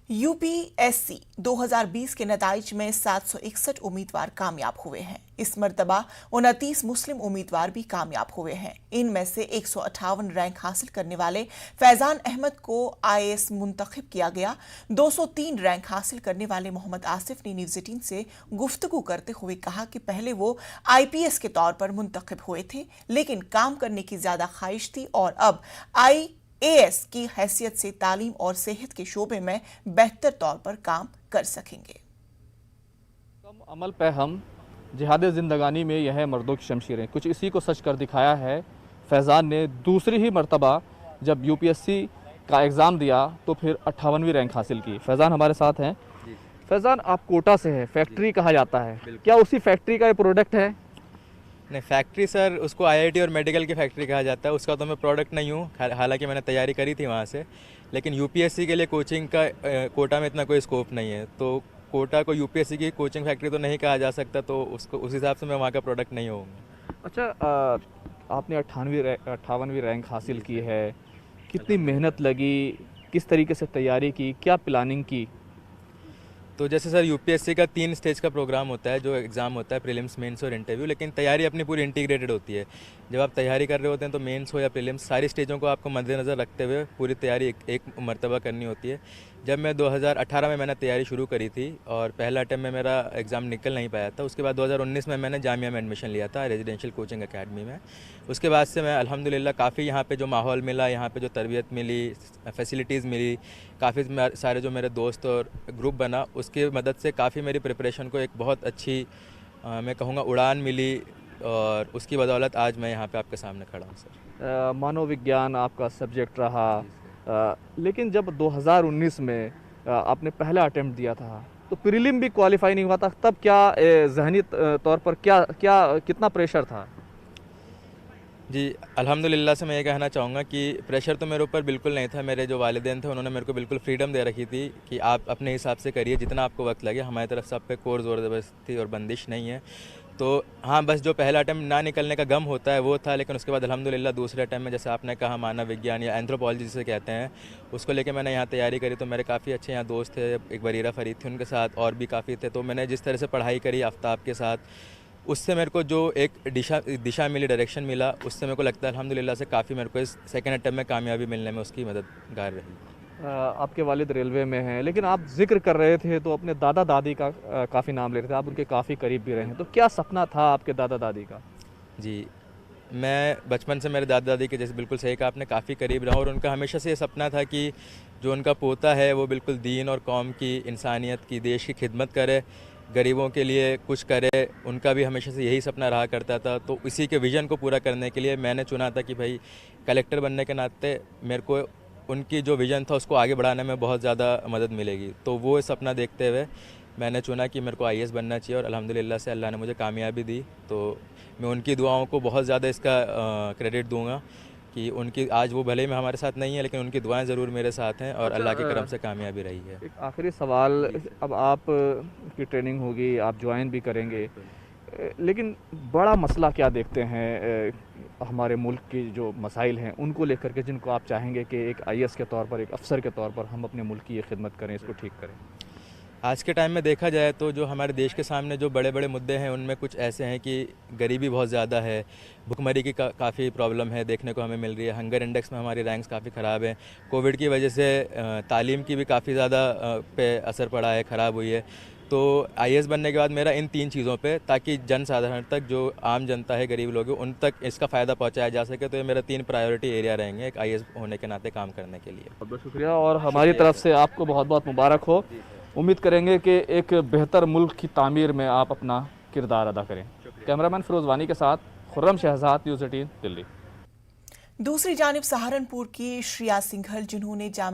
UPSC 2020 के नताइज में 761 उम्मीदवार कामयाब हुए हैं। इस मर्तबा 29 मुस्लिम उम्मीदवार भी कामयाब हुए हैं। इनमें से 158 रैंक हासिल करने वाले फैजान अहमद को आईएएस मुंतखब किया गया। 203 रैंक हासिल करने वाले मोहम्मद आसिफ ने न्यूज 18 से गुफ्तगू करते हुए कहा कि पहले वो आईपीएस के तौर पर मुंतखब हुए थे, लेकिन काम करने की ज्यादा ख्वाहिश थी और अब आईएएस की हैसियत से तालीम और सेहत के शोबे में बेहतर तौर पर काम कर सकेंगे। कम अमल पे हम जिहाद ज़िंदगानी में यह है मर्दों की शमशीरें, कुछ इसी को सच कर दिखाया है फैज़ान ने। दूसरी ही मर्तबा जब यूपीएससी का एग्ज़ाम दिया तो फिर 58वीं रैंक हासिल की। फैज़ान हमारे साथ हैं। फैज़ान, आप कोटा से हैं, फैक्ट्री कहा जाता है, क्या उसी फैक्ट्री का ये प्रोडक्ट है? नहीं, फैक्ट्री सर उसको आईआईटी और मेडिकल की फैक्ट्री कहा जाता है। उसका तो मैं प्रोडक्ट नहीं हूँ, हालांकि मैंने तैयारी करी थी वहाँ से, लेकिन यूपीएससी के लिए कोचिंग का कोटा में इतना कोई स्कोप नहीं है, तो कोटा को यूपीएससी की कोचिंग फैक्ट्री तो नहीं कहा जा सकता, तो उसको उस हिसाब से मैं वहाँ का प्रोडक्ट नहीं होऊंगा। अच्छा, आपने 58वीं रैंक हासिल की है, कितनी मेहनत लगी, किस तरीके से तैयारी की, क्या प्लानिंग की? तो जैसे सर यूपीएससी का 3 स्टेज का प्रोग्राम होता है, जो एग्ज़ाम होता है, प्रीलिम्स, मेंस और इंटरव्यू, लेकिन तैयारी अपनी पूरी इंटीग्रेटेड होती है। जब आप तैयारी कर रहे होते हैं तो मेंस हो या प्रीलिम्स, सारी स्टेजों को आपको मद्देनज़र रखते हुए पूरी तैयारी एक मरतबा करनी होती है। जब मैं 2018 में मैंने तैयारी शुरू करी थी और पहला अटैम्प्ट में मेरा एग्ज़ाम निकल नहीं पाया था, उसके बाद 2019 में मैंने जामिया में एडमिशन लिया था, रेजिडेंशियल कोचिंग एकेडमी में। उसके बाद से मैं अल्हम्दुलिल्लाह काफ़ी यहाँ पे जो माहौल मिला, यहाँ पे जो तरबियत मिली, फैसिलिटीज़ मिली, काफ़ी सारे जो मेरे दोस्त और ग्रुप बना, उसकी मदद से काफ़ी मेरी प्रिपरेशन को एक बहुत अच्छी मैं कहूँगा उड़ान मिली, और उसकी बदौलत आज मैं यहाँ पे आपके सामने खड़ा हूँ सर। मानव विज्ञान आपका सब्जेक्ट रहा, लेकिन जब 2019 में आपने पहला अटेम्प्ट दिया था तो प्रीलिम भी क्वालिफाई नहीं हुआ था, तब क्या ज़हनी तौर पर कितना प्रेशर था? जी अल्हम्दुलिल्लाह से मैं ये कहना चाहूँगा कि प्रेशर तो मेरे ऊपर बिल्कुल नहीं था। मेरे जो वालिदैन थे उन्होंने मेरे को बिल्कुल फ्रीडम दे रखी थी कि आप अपने हिसाब से करिए, जितना आपको वक्त लगे। हमारी तरफ से आप पे कोई ज़ोर ज़बरदस्ती और बंदिश नहीं है। तो हाँ, बस जो पहला अटैम्प्ट ना निकलने का गम होता है वो था, लेकिन उसके बाद अल्हम्दुलिल्लाह दूसरे अटैम्प्ट में, जैसे आपने कहा, मानव विज्ञान या एंथ्रोपोलॉजी जिसे कहते हैं, उसको लेके मैंने यहाँ तैयारी करी। तो मेरे काफ़ी अच्छे यहाँ दोस्त थे, एक बरीरा फरीद थी, उनके साथ और भी काफ़ी थे। तो मैंने जिस तरह से पढ़ाई करी आफ्ताब के साथ, उससे मेरे को जो एक दिशा मिली, डायरेक्शन मिला, उससे मेरे को लगता है अल्हम्दुलिल्लाह से काफ़ी मेरे को इस सेकंड अटैम्प्ट में कामयाबी मिलने में उसकी मददगार रही। आपके वालिद रेलवे में हैं, लेकिन आप जिक्र कर रहे थे तो अपने दादा दादी का काफ़ी नाम ले रहे थे, आप उनके काफ़ी करीब भी रहे हैं, तो क्या सपना था आपके दादा दादी का? जी, मैं बचपन से मेरे दादा दादी के, जैसे बिल्कुल सही कहा आपने, काफ़ी करीब रहा, और उनका हमेशा से ये सपना था कि जो उनका पोता है वो बिल्कुल दीन और कौम की, इंसानियत की, देश की खिदमत करे, गरीबों के लिए कुछ करे। उनका भी हमेशा से यही सपना रहा करता था। तो इसी के विज़न को पूरा करने के लिए मैंने चुना था कि भाई कलेक्टर बनने के नाते मेरे को उनकी जो विज़न था उसको आगे बढ़ाने में बहुत ज़्यादा मदद मिलेगी। तो वो सपना देखते हुए मैंने चुना कि मेरे को आईएएस बनना चाहिए, और अल्हम्दुलिल्लाह से अल्लाह ने मुझे कामयाबी दी। तो मैं उनकी दुआओं को बहुत ज़्यादा इसका क्रेडिट दूंगा कि उनकी, आज वो भले ही में हमारे साथ नहीं है, लेकिन उनकी दुआएं ज़रूर मेरे साथ हैं, और अल्लाह के करम से कामयाबी रही है। एक आखिरी सवाल, अब आप की ट्रेनिंग होगी, आप ज्वाइन भी करेंगे, लेकिन बड़ा मसला क्या देखते हैं हमारे मुल्क की जो मसाइल हैं उनको लेकर के, जिनको आप चाहेंगे कि एक आईएएस के तौर पर, एक अफसर के तौर पर हम अपने मुल्क की ये खिदमत करें, इसको ठीक करें? आज के टाइम में देखा जाए तो जो हमारे देश के सामने जो बड़े बड़े मुद्दे हैं उनमें कुछ ऐसे हैं कि गरीबी बहुत ज़्यादा है, भुखमरी की काफ़ी प्रॉब्लम है, देखने को हमें मिल रही है, हंगर इंडेक्स में हमारी रैंक्स काफ़ी ख़राब है, कोविड की वजह से तालीम की भी काफ़ी ज़्यादा पे असर पड़ा है, ख़राब हुई है। तो आईएएस बनने के बाद मेरा इन 3 चीज़ों पे, ताकि जन साधारण तक, जो आम जनता है, गरीब लोग हैं, उन तक इसका फ़ायदा पहुंचाया जा सके, तो ये मेरा 3 प्रायोरिटी एरिया रहेंगे एक आईएएस होने के नाते काम करने के लिए। बहुत बहुत शुक्रिया, और हमारी तरफ से आपको बहुत बहुत मुबारक हो। उम्मीद करेंगे कि एक बेहतर मुल्क की तामीर में आप अपना किरदार अदा करें। कैमरामैन फिरोज़ वानी के साथ खुर्रम शहजाद, न्यूज़ 18 दिल्ली। दूसरी जानिब सहारनपुर की श्रिया सिंघल, जिन्होंने